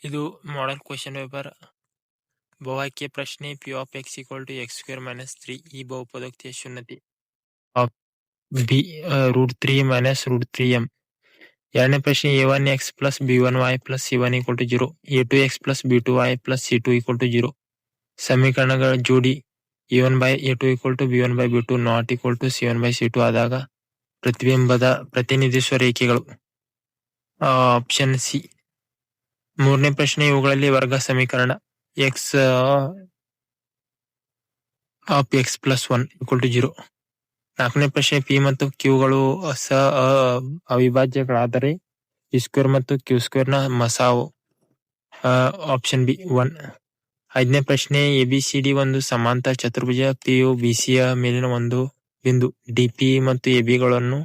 ಇದು ಮಾಡಲ್ question paper ಬಹುವಾಕ್ಯ ಪ್ರಶ್ನೆ P of X equal to X square minus 3 ಈ ಬಹುಪದೋಕ್ತಿಯ ಶೂನ್ಯತೆ ಆಫ್ ಬಿ √3 ಮೈನಸ್ √3m. ಎರಡನೇ ಪ್ರಶ್ನೆ a1 x plus b1 y plus c1 equal to 0, a2 x plus b2 y plus c2 equal to 0. ಸಮೀಕರಣಗಳ ಜೋಡಿ a1 by a2 equal to b1 by b2 not equal to c1 by c2 ಆದಾಗ ಪ್ರತಿಬಿಂಬದ ಪ್ರತಿನಿಧಿಸುವ ರೇಖೆಗಳು. Option C. ಮೂರನೇ ಪ್ರಶ್ನೆ ಇವುಗಳಲ್ಲಿ ವರ್ಗ ಸಮೀಕರಣ X of X plus 1 equal to 0. ನಾಲ್ಕನೇ ಪ್ರಶ್ನೆ ಪಿ ಮತ್ತು ಕ್ಯೂಗಳು ಅವಿಭಾಜ್ಯಗಳಾದರೆ ಪಿ ಸ್ಕ್ವೇರ್ ಮತ್ತು ಕ್ಯೂ ಸ್ಕ್ವೇರ್ ನ ಮಸಾವು. Option B 1. ಐದನೇ ಪ್ರಶ್ನೆ ಎಬಿಸಿಡಿ ಒಂದು ಸಮಾಂತರ ಚತುರ್ಭುಜ. ಪಿಯು ಬಿಸಿಯ ಮೇಲಿನ ಒಂದು ಬಿಂದು ಡಿಪಿ ಮತ್ತು ಎಬಿಗಳನ್ನು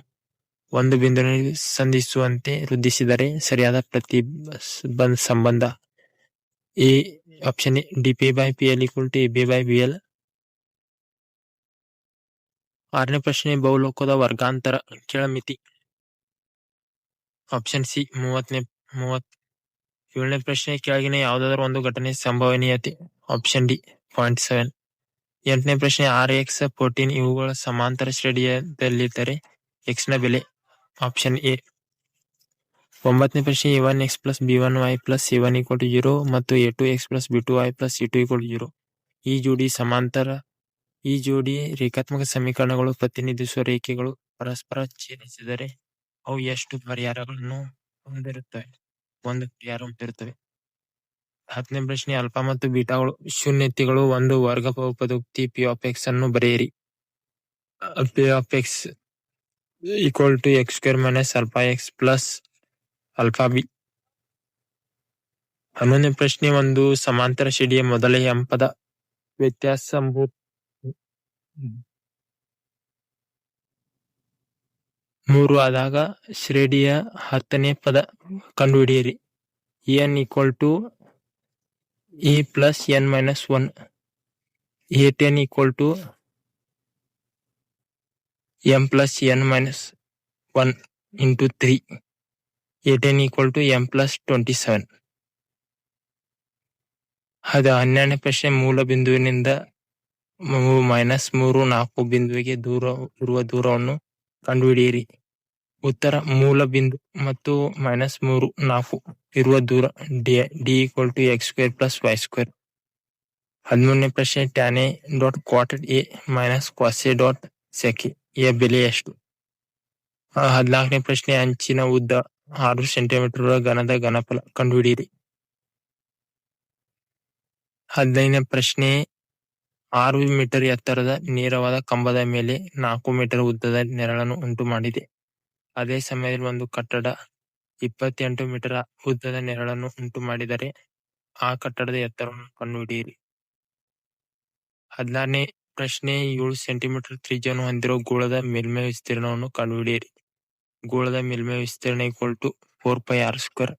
ಒಂದು ಬಿಂದುವಿನಲ್ಲಿ ಸಂಧಿಸುವಂತೆ ವೃದ್ಧಿಸಿದರೆ ಸರಿಯಾದ ಪ್ರತಿಬಂಧ ಸಂಬಂಧ. A option A DP by PL equal to AB by BL. ಆರನೇ ಪ್ರಶ್ನೆ ಬಹುಲೋಕದ ವರ್ಗಾಂತರ ಕೆಳಮಿತಿ. Option C 30. ಏಳನೇ ಪ್ರಶ್ನೆ ಕೆಳಗಿನ ಯಾವುದಾದರೂ ಒಂದು ಘಟನೆ ಸಂಭವನೀಯತೆ. Option D 0.7. ಎಂಟನೇ ಪ್ರಶ್ನೆ RX 14 ಇವುಗಳ ಸಮಾಂತರ ಶ್ರೇಣಿಯಲ್ಲಿದ್ದರೆ ಎಕ್ಸ್ ನ ಬೆಲೆ. Option A. ಒಂಬತ್ತನೇ ಪ್ರಶ್ನೆ a1 x plus b1 y plus c1 equal to 0 ಮತ್ತು a2 x plus b2 y plus c2 equal to 0. ಈ ಜೋಡಿ ರೇಖಾತ್ಮಕ ಸಮೀಕರಣಗಳು ಪ್ರತಿನಿಧಿಸುವ ರೇಖೆಗಳು ಪರಸ್ಪರ ಛೇದಿಸಿದರೆ ಅವು ಎಷ್ಟು ಪರಿಹಾರಗಳನ್ನು ಹೊಂದಿರುತ್ತವೆ? ಒಂದು ಪರಿಹಾರ ಹೊಂದಿರುತ್ತವೆ. ಹತ್ತನೇ ಪ್ರಶ್ನೆ ಅಲ್ಫಾ ಮತ್ತು ಬೀಟಾಗಳು ಶೂನ್ಯತೆಗಳು ಒಂದು ವರ್ಗ ಬಹುಪದೋಕ್ತಿ ಪಿ ಆಫ್ ಎಕ್ಸ್ ಅನ್ನು ಬರೆಯಿರಿ. P of X equal to X square minus alpha X plus alpha B. 11ನೇ ಪ್ರಶ್ನೆ ಒಂದು ಸಮಾಂತರ ಶ್ರೇಣಿಯ ಮೊದಲ m ಪದ ವ್ಯತ್ಯಾಸ 3 ಆದಾಗ ಶ್ರೇಣಿಯ 10ನೇ ಪದ ಕಂಡುಹಿಡಿಯಿರಿ. n equal to a plus n minus 1, a10 equal to m plus n minus 1 into 3, a10 equal to m plus 27. 12ನೇ ಪ್ರಶ್ನೆ ಮೂಲ ಬಿಂದುವಿನಿಂದ -3, 4 ಬಿಂದುವಿಗೆ ಇರುವ ದೂರವನ್ನು ಕಂಡುಹಿಡಿಯಿರಿ. ಉತ್ತರ ಮೂಲ ಬಿಂದು ಮತ್ತು -3, 4 ಇರುವ ದೂರ D equal to X square plus Y square. 13ನೇ ಪ್ರಶ್ನೆ tan a dot cot a minus cos a dot sec a ಬೆಲೆ ಎಷ್ಟು? 14ನೇ ಪ್ರಶ್ನೆ ಅಂಚಿನ ಉದ್ದ 6 ಸೆಂಟಿಮೀಟರ್ ಘನದ ಘನಫಲ ಕಂಡುಹಿಡಿಯಿರಿ. 15ನೇ ಪ್ರಶ್ನೆ 6 ಮೀಟರ್ ಎತ್ತರದ ನೇರವಾದ ಕಂಬದ ಮೇಲೆ 4 ಮೀಟರ್ ಉದ್ದದ ನೆರಳನ್ನು ಉಂಟು ಮಾಡಿದೆ. ಅದೇ ಸಮಯದಲ್ಲಿ ಒಂದು ಕಟ್ಟಡ 28 ಮೀಟರ್ ಉದ್ದದ ನೆರಳನ್ನು ಉಂಟು ಮಾಡಿದರೆ ಆ ಕಟ್ಟಡದ ಎತ್ತರವನ್ನು ಕಂಡುಹಿಡಿಯಿರಿ. 16ನೇ ಪ್ರಶ್ನೆ 7 ಸೆಂಟಿಮೀಟರ್ ತ್ರಿಜ್ಯವನ್ನು ಹೊಂದಿರುವ ಗೋಳದ ಮೇಲ್ಮೈ ವಿಸ್ತೀರ್ಣವನ್ನು ಕಂಡುಹಿಡಿಯಿರಿ. ಗೋಳದ ಮೇಲ್ಮೈ ವಿಸ್ತೀರ್ಣ ಈಕ್ವಲ್ ಟು 4πr².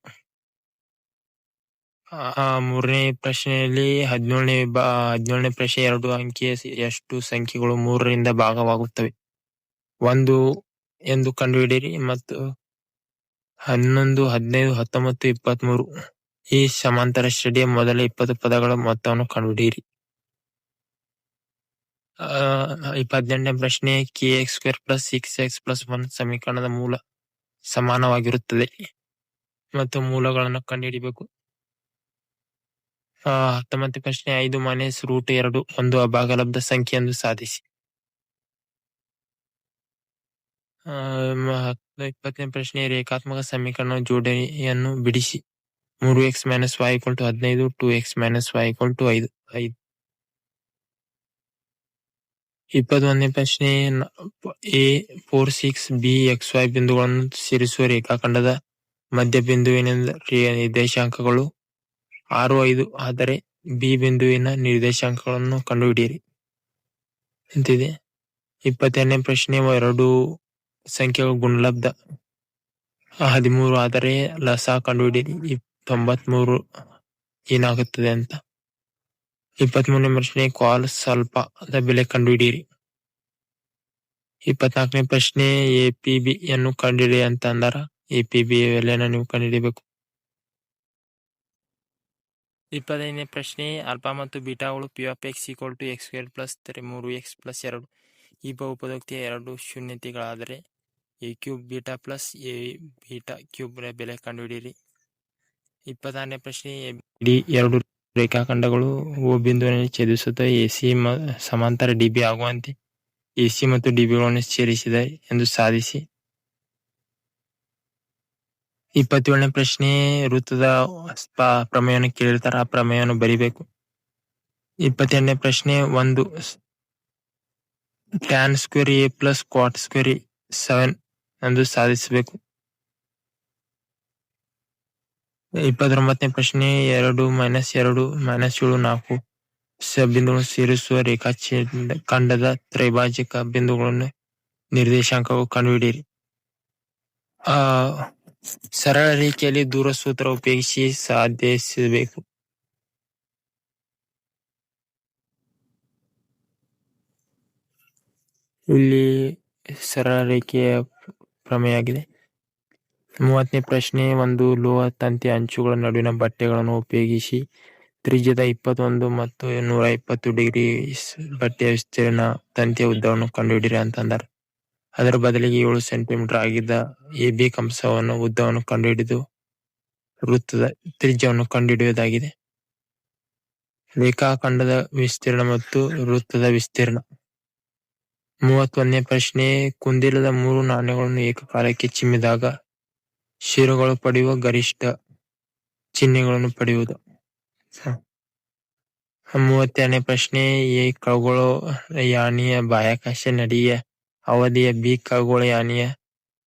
3ನೇ ಪ್ರಶ್ನೆಯಲ್ಲಿ 17ನೇ ಪ್ರಶ್ನೆ 2 ಅಂಕಿಯ ಎಷ್ಟು ಸಂಖ್ಯೆಗಳು 3ರಿಂದ ಭಾಗವಾಗುತ್ತವೆ 1 ಎಂದು ಕಂಡುಹಿಡಿಯಿರಿ ಮತ್ತು 11, 15, 19, 23 ಈ ಸಮಾಂತರ ಶ್ರೇಣಿಯ ಮೊದಲ 20 ಪದಗಳ ಮೊತ್ತವನ್ನು ಕಂಡುಹಿಡಿಯಿರಿ. 28ನೇ ಪ್ರಶ್ನೆ kx² ಪ್ಲಸ್ 6x ಪ್ಲಸ್ 1 ಸಮೀಕರಣದ ಮೂಲ ಸಮಾನವಾಗಿರುತ್ತದೆ ಮತ್ತು ಮೂಲಗಳನ್ನು ಕಂಡುಹಿಡಿಯಬೇಕು. 19ನೇ ಪ್ರಶ್ನೆ 5 ಮೈನಸ್ √2 ಒಂದು ಅಭಾಗಲಬ್ಧ ಸಂಖ್ಯೆ ಎಂದು ಸಾಧಿಸಿ. 20ನೇ ಪ್ರಶ್ನೆ ರೇಖಾತ್ಮಕ ಸಮೀಕರಣ ಜೋಡಣೆಯನ್ನು ಬಿಡಿಸಿ. 3x minus y equal to 15, 2x minus y equal to 5. 21ನೇ ಪ್ರಶ್ನೆ a 4, 6, b xy ಬಿಂದುಗಳನ್ನು ಸೇರಿಸುವ ರೇಖಾಖಂಡದ ಮಧ್ಯ ಬಿಂದುವಿನಿಂದ ನಿರ್ದೇಶಾಂಕಗಳು 6, 5 ಆದರೆ ಬಿ ಬಿಂದುವಿನ ನಿರ್ದೇಶಾಂಕಗಳನ್ನು ಕಂಡುಹಿಡಿಯಿರಿ ಅಂತಿದೆ. 22ನೇ ಪ್ರಶ್ನೆ ಎರಡು ಸಂಖ್ಯೆಗಳ ಗುಣಲಬ್ಧ 13 ಆದರೆ ಲಸ ಕಂಡುಹಿಡಿಯಿರಿ 93 ಏನಾಗುತ್ತದೆ ಅಂತ. 23ನೇ ಪ್ರಶ್ನೆ ಕಾಸ್ ಆಲ್ಫಾದ ಬೆಲೆ ಕಂಡುಹಿಡಿಯಿರಿ. 24ನೇ ಪ್ರಶ್ನೆ APB ಯನ್ನು ಕಂಡುಹಿಡಿಯಿರಿ ಅಂತ ಅಂದಾರ. APB ಬೆಲೆಯನ್ನು ನೀವು ಕಂಡುಹಿಡಿಯಬೇಕು. 25ನೇ ಪ್ರಶ್ನೆ ಆಲ್ಫಾ ಮತ್ತು ಬೀಟಾಗಳು P of X equal to X square plus 3x plus 2 ಈ ಬಹುಪದೋಕ್ತಿಯ ಎರಡು ಶೂನ್ಯತೆಗಳಾದರೆ A cube beta plus A beta cube ಬೆಲೆ ಕಂಡುಹಿಡಿಯಿರಿ. 26ನೇ ಪ್ರಶ್ನೆ ಡಿ ಎರಡು ರೇಖಾಖಂಡಗಳು ಓ ಬಿಂದುವಿನಲ್ಲಿ ಛೇದಿಸುತ್ತಾ ಎಸಿ ಸಮಾಂತರ ಡಿಬಿ ಆಗುವಂತೆ ಎಸಿ ಮತ್ತು ಡಿಬಿಗಳನ್ನು ಸೇರಿಸಿದೆ ಎಂದು ಸಾಧಿಸಿ. 27ನೇ ಪ್ರಶ್ನೆ ವೃತ್ತದ ಪ್ರಮೇಯವನ್ನು ಕೇಳಿರ್ತಾರೆ, ಆ ಪ್ರಮೇಯವನ್ನು ಬರಿಬೇಕು. 28ನೇ ಪ್ರಶ್ನೆ ಒಂದು tan square A plus quartz square 7 ಎಂದು ಸಾಧಿಸಬೇಕು. 29ನೇ ಪ್ರಶ್ನೆ 2 - 2 - 7 4 ಬಿಂದುಗಳನ್ನು ಸೇರಿಸುವ ರೇಖಾಖಂಡದ ತ್ರೈಭಾಜಕ ಬಿಂದುಗಳನ್ನು ನಿರ್ದೇಶಾಂಕಗಳು ಕಂಡುಹಿಡಿಯಿರಿ. ಸರಳ ರೇಖೆಯಲ್ಲಿ ದೂರ ಸೂತ್ರ ಉಪಯೋಗಿಸಿ ಸಾಧಿಸಬೇಕು. ಇಲ್ಲಿ ಸರಳ ರೇಖೆಯ ಪ್ರಮೇಯ ಆಗಿದೆ. 30ನೇ ಪ್ರಶ್ನೆ ಒಂದು ಲೋಹ ತಂತಿಯ ಅಂಚುಗಳ ನಡುವಿನ ಬಟ್ಟೆಗಳನ್ನು ಉಪಯೋಗಿಸಿ ತ್ರಿಜ್ಯದ 21 ಮತ್ತು 120 ಡಿಗ್ರಿ ಬಟ್ಟೆಯ ವಿಸ್ತೀರ್ಣ ತಂತಿಯ ಉದ್ದವನ್ನು ಕಂಡುಹಿಡಿಯಿರಿ ಅಂತಂದಾರೆ. ಅದರ ಬದಲಿಗೆ 7 ಸೆಂಟಿಮೀಟರ್ ಆಗಿದ್ದ ಎ ಬಿ ಕಂಸವನ್ನು ಉದ್ದವನ್ನು ಕಂಡುಹಿಡಿದು ವೃತ್ತದ ತ್ರಿಜ್ಯವನ್ನು ಕಂಡುಹಿಡಿಯುವುದಾಗಿದೆ. ರೇಖಾಖಂಡದ ವಿಸ್ತೀರ್ಣ ಮತ್ತು ವೃತ್ತದ ವಿಸ್ತೀರ್ಣ. 31ನೇ ಪ್ರಶ್ನೆ ಕುಂದಿಲ್ಲದ 3 ನಾಣ್ಯಗಳನ್ನು ಏಕಕಾಲಕ್ಕೆ ಚಿಮ್ಮಿದಾಗ ಶಿರಗಳು ಪಡೆಯುವ ಗರಿಷ್ಠ ಚಿಹ್ನೆಗಳನ್ನು ಪಡೆಯುವುದು. 32ನೇ ಪ್ರಶ್ನೆ ಎ ಖಗೋಳ ಯಾನಿಯ ಬಾಹ್ಯಾಕಾಶ ನಡಿಗೆಯ ಅವಧಿಯ ಬಿ ಖಗೋಳ ಯಾನಿಯ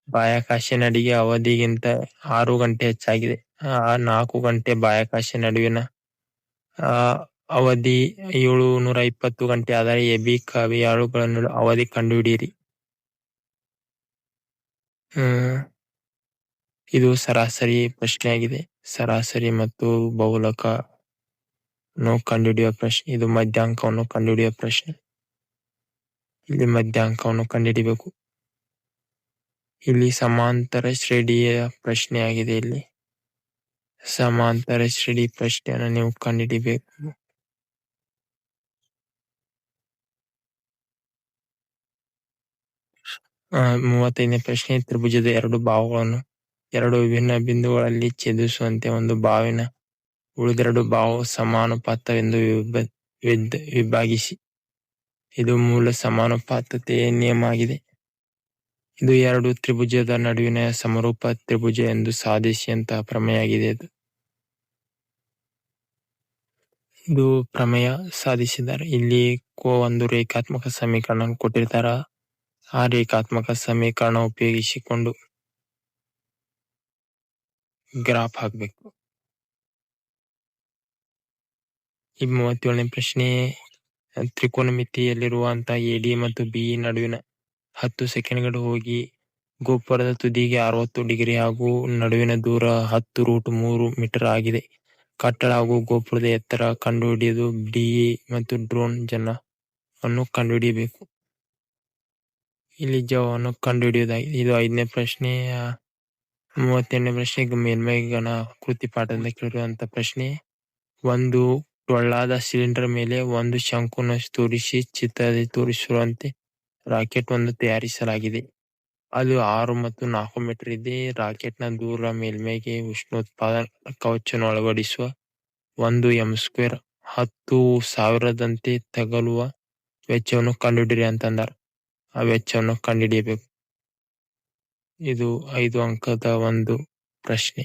ಬಾಹ್ಯಾಕಾಶ ನಡಿಗೆ ಅವಧಿಗಿಂತ 6 ಗಂಟೆ ಹೆಚ್ಚಾಗಿದೆ. 4 ಗಂಟೆ ಬಾಹ್ಯಾಕಾಶ ನಡುವಿನ ಅವಧಿ 720 ಗಂಟೆ ಆದರೆ ಎ ಬಿ ಖಗೋಳಗಳ ಅವಧಿ ಕಂಡುಹಿಡಿಯಿರಿ. ಇದು ಸರಾಸರಿ ಪ್ರಶ್ನೆಯಾಗಿದೆ. ಸರಾಸರಿ ಮತ್ತು ಬಹುಲಕವನ್ನು ಕಂಡುಹಿಡಿಯುವ ಪ್ರಶ್ನೆ. ಇದು ಮಧ್ಯಾಂಕವನ್ನು ಕಂಡುಹಿಡಿಯುವ ಪ್ರಶ್ನೆ. ಇಲ್ಲಿ ಮಧ್ಯಾಂಕವನ್ನು ಕಂಡುಹಿಡಿಯಬೇಕು. ಇಲ್ಲಿ ಸಮಾಂತರ ಶ್ರೇಣಿಯ ಪ್ರಶ್ನೆಯಾಗಿದೆ. ಇಲ್ಲಿ ಸಮಾಂತರ ಶ್ರೇಣಿ ಪ್ರಶ್ನೆಯನ್ನು ನೀವು ಕಂಡುಹಿಡಿಯಬೇಕು. ಆ 35ನೇ ಪ್ರಶ್ನೆ ತ್ರಿಭುಜದ ಎರಡು ಬಾಹುಗಳನ್ನು ಎರಡು ವಿಭಿನ್ನ ಬಿಂದುಗಳಲ್ಲಿ ಛೇದಿಸುವಂತೆ ಒಂದು ಬಾವಿನ ಉಳಿದೆರಡು ಬಾಹು ಸಮಾನುಪಾತವೆಂದು ವಿಭಾಗಿಸಿ. ಇದು ಮೂಲ ಸಮಾನುಪಾತತೆಯ ನಿಯಮ ಆಗಿದೆ. ಇದು ಎರಡು ತ್ರಿಭುಜದ ನಡುವಿನ ಸಮರೂಪ ತ್ರಿಭುಜ ಎಂದು ಸಾಧಿಸಿದಂತಹ ಪ್ರಮೇಯ ಆಗಿದೆ. ಇದು ಪ್ರಮೇಯ ಸಾಧಿಸಿದ್ದಾರೆ. ಇಲ್ಲಿ ಒಂದು ರೇಖಾತ್ಮಕ ಸಮೀಕರಣ ಕೊಟ್ಟಿರ್ತಾರ. ಆ ರೇಖಾತ್ಮಕ ಸಮೀಕರಣ ಉಪಯೋಗಿಸಿಕೊಂಡು ಗ್ರಾಫ್ ಹಾಕಬೇಕು. ಈ 37ನೇ ಪ್ರಶ್ನೆ ತ್ರಿಕೋನಮಿತಿಯಲ್ಲಿರುವಂತಹ ಎಡಿ ಮತ್ತು ಬಿ ನಡುವಿನ 10 ಸೆಕೆಂಡ್ಗಳು ಹೋಗಿ ಗೋಪುರದ ತುದಿಗೆ 60 ಡಿಗ್ರಿ ಹಾಗೂ ನಡುವಿನ ದೂರ 10√3 ಮೀಟರ್ ಆಗಿದೆ. ಕಟ್ಟಡ ಹಾಗೂ ಗೋಪುರದ ಎತ್ತರ ಕಂಡುಹಿಡಿದು ಡಿಇ ಮತ್ತು ಡ್ರೋನ್ ಜನವನ್ನು ಕಂಡುಹಿಡಿಯಬೇಕು. ಇಲ್ಲಿ ಜವವನ್ನು ಕಂಡುಹಿಡಿಯುವುದಾಗಿದೆ. ಇದು 5ನೇ ಪ್ರಶ್ನೆ. 38ನೇ ಪ್ರಶ್ನೆ ಮೇಲ್ಮೈ ಘನ ಕೃತಿ ಪಾಠದಿಂದ ಕೇಳಿರುವಂತ ಪ್ರಶ್ನೆ. ಒಂದು ಟೊಳ್ಳಾದ ಸಿಲಿಂಡರ್ ಮೇಲೆ ಒಂದು ಶಂಕುವನ್ನು ತೋರಿಸಿ ಚಿತ್ರದಲ್ಲಿ ತೋರಿಸಿರುವಂತೆ ರಾಕೆಟ್ ಒಂದು ತಯಾರಿಸಲಾಗಿದೆ. ಅದು 6 ಮತ್ತು 4 ಮೀಟರ್ ಇದೆ. ರಾಕೆಟ್ ನ ದೂರ ಮೇಲ್ಮೈಗೆ ಉಷ್ಣೋತ್ಪಾದಕ ಕವಚವನ್ನು ಅಳವಡಿಸುವ 1 m², 10,000ದಂತೆ ತಗಲುವ ವೆಚ್ಚವನ್ನು ಕಂಡುಹಿಡಿಯಿರಿ ಅಂತಂದಾರ. ಆ ವೆಚ್ಚವನ್ನು ಕಂಡುಹಿಡಿಯಬೇಕು. ಇದು 5 ಅಂಕದ ಒಂದು ಪ್ರಶ್ನೆ.